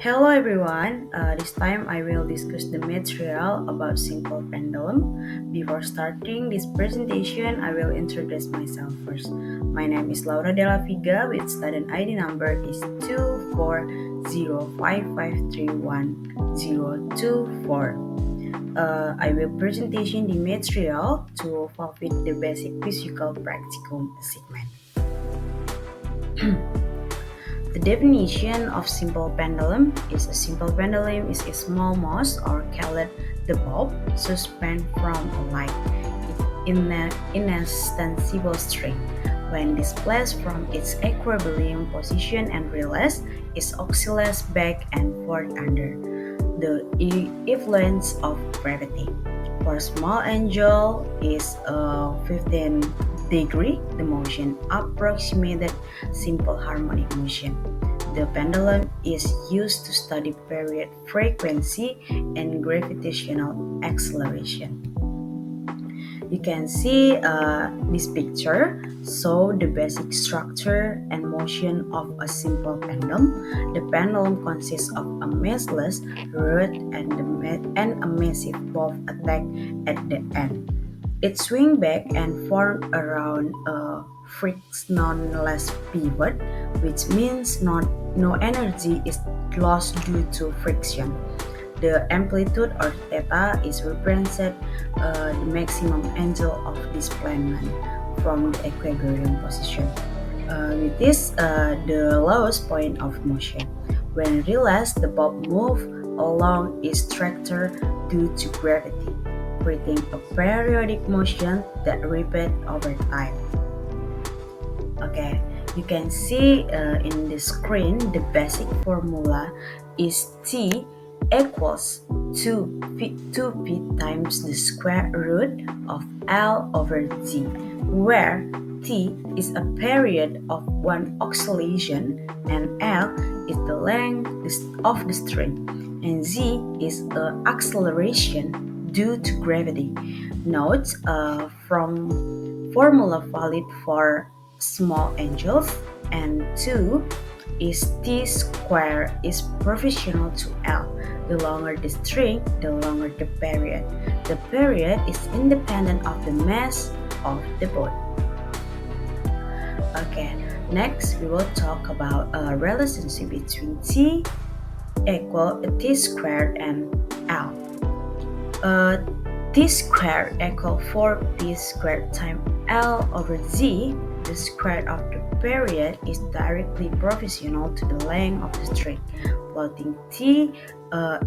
Hello everyone, this time I will discuss the material about simple pendulum. Before starting this presentation, I will introduce myself first. My name is Laviga with student ID number is 24055311024. I will presentation the material to fulfill the basic physical practicum segment. The definition of simple pendulum is a simple pendulum is a small mouse or called the bulb suspended from a light in an inextensible string. When displaced from its equilibrium position and released, it oscillates back and forth under the influence of gravity. For small angel is 15 degree, the motion approximated simple harmonic motion. The pendulum is used to study period frequency and gravitational acceleration. You can see this picture show the basic structure and motion of a simple pendulum. The pendulum consists of a massless rod and a massive bulb attached at the end. It swings back and forth around a frictionless pivot, which means no energy is lost due to friction. The amplitude or theta is represents the maximum angle of displacement from the equilibrium position. With this, the lowest point of motion. When released, the bulb moves along its trajectory due to gravity, creating a periodic motion that repeats over time. Okay, you can see in the screen the basic formula is T equals 2p times the square root of L over Z, where T is a period of one oscillation and L is the length of the string and Z is the acceleration due to gravity. Note from formula valid for small angels and 2 is T square is proportional to L. The longer the string, the longer the period. The period is independent of the mass of the boat. Okay, next we will talk about a relationship between T equal T squared and L. T squared equal 4P squared times L over Z. The square of the period is directly proportional to the length of the string. Plotting T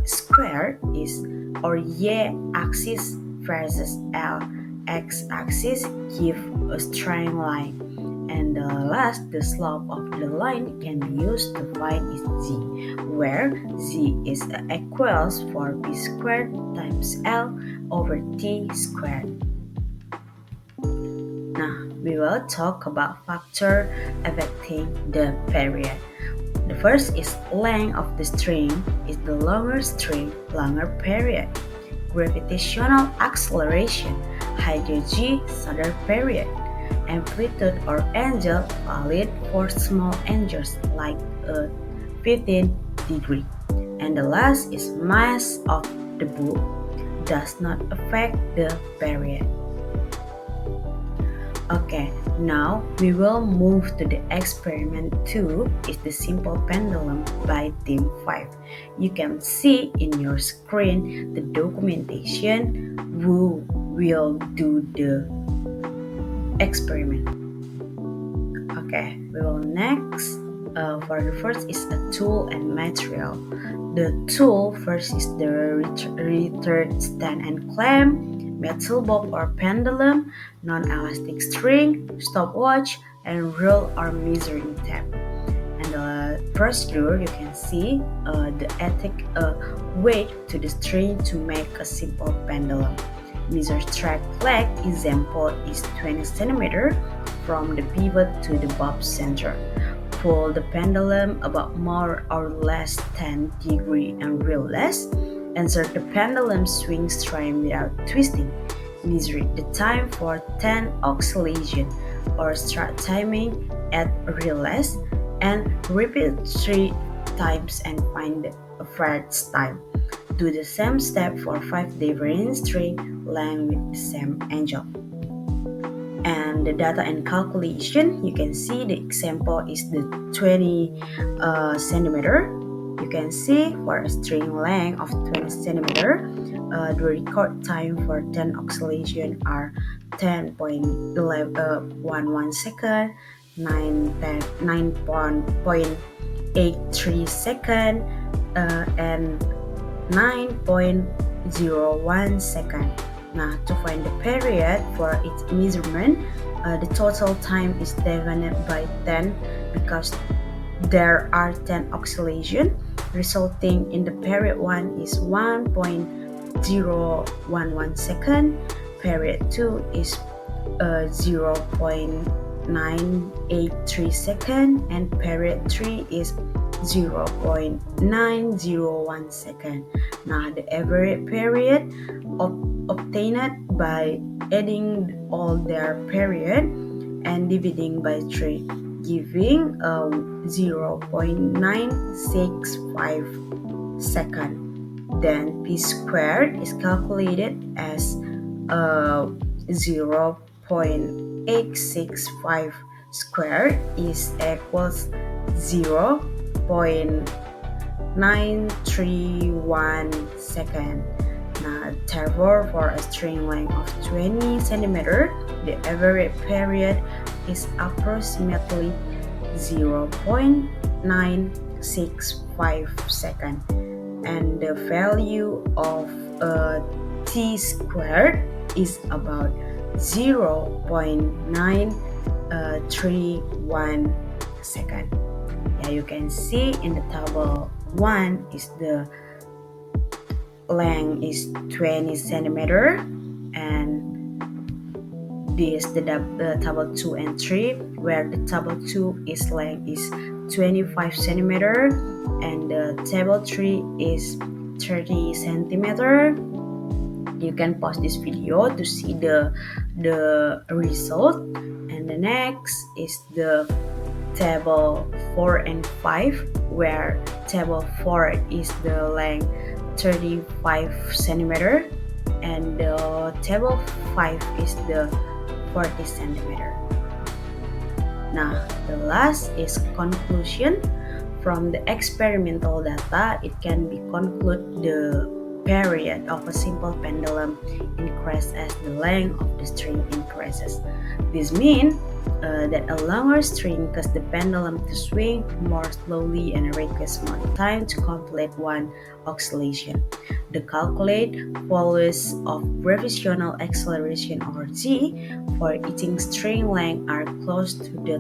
squared is or Y axis versus L x-axis give a straight line. And last, the slope of the line can be used to find its z, where z is equals 4p squared times L over t squared. Now, we will talk about factors affecting the period. The first is length of the string. Is the longer string, longer period. Gravitational acceleration, higher g, shorter period. Amplitude or angle valid for small angles like 15 degree. And the last is mass of the bulb does not affect the period. Okay, now we will move to the experiment 2 is the simple pendulum by team 5. You can see in your screen the documentation who will do the experiment. Okay, we will next. For the first is a tool and material. The tool first is the return stand and clamp, metal bulb or pendulum, non-elastic string, stopwatch, and rule or measuring tape. And the procedure you can see the ethic weight to the string to make a simple pendulum. Measure track leg example is 20 cm from the pivot to the bulb center. Pull the pendulum about more or less 10 degree and release. Insert the pendulum swing string without twisting. Measure the time for 10 oscillation or start timing at release and repeat times and find the average time. Do the same step for 5 different string lengths with the same angle. And the data and calculation, you can see the example is the 20 centimeter. You can see for a string length of 20 centimeter, the record time for 10 oscillation are 10.11 second, 9.83 second, and 9.01 second. Now, to find the period for its measurement, the total time is divided by 10 because there are 10 oscillations, resulting in the period 1 is 1.011 second, period 2 is 0.983 second, and period 3 is 0.901 second. Now, the average period obtained by adding all their period and dividing by 3, giving 0.965 second. Then p squared is calculated as 0.865 squared is equals 0.931 second. Now, therefore, for a string length of 20 centimeter, the average period is approximately 0.965 second, and the value of t squared is about 0.931 second. Yeah, you can see in the table 1 is the length is 20 centimeter, and this the table 2 and 3, where the table 2 is length is 25 centimeter and the table 3 is 30 centimeter. You can pause this video to see the result. And the next is the table 4 and 5, where table 4 is the length 35 centimeter and the table 5 is the 40 centimeter. Now, the last is conclusion. From the experimental data, it can be concluded the period of a simple pendulum increases as the length of the string increases. This means that a longer string causes the pendulum to swing more slowly and requires more time to complete one oscillation. The calculated values of gravitational acceleration over g for each string length are close to the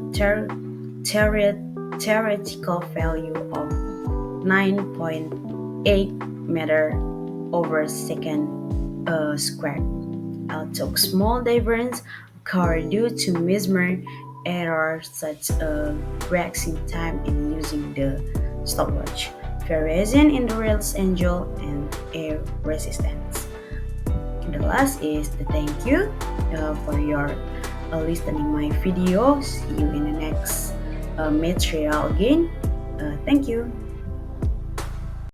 theoretical value of 9.8 meter over second squared. Although small difference occur due to measurement errors such as reaction time and using the stopwatch, variation in the rail's angle, and air resistance. The last is the thank you for your listening my video. See you in the next material again. Thank you.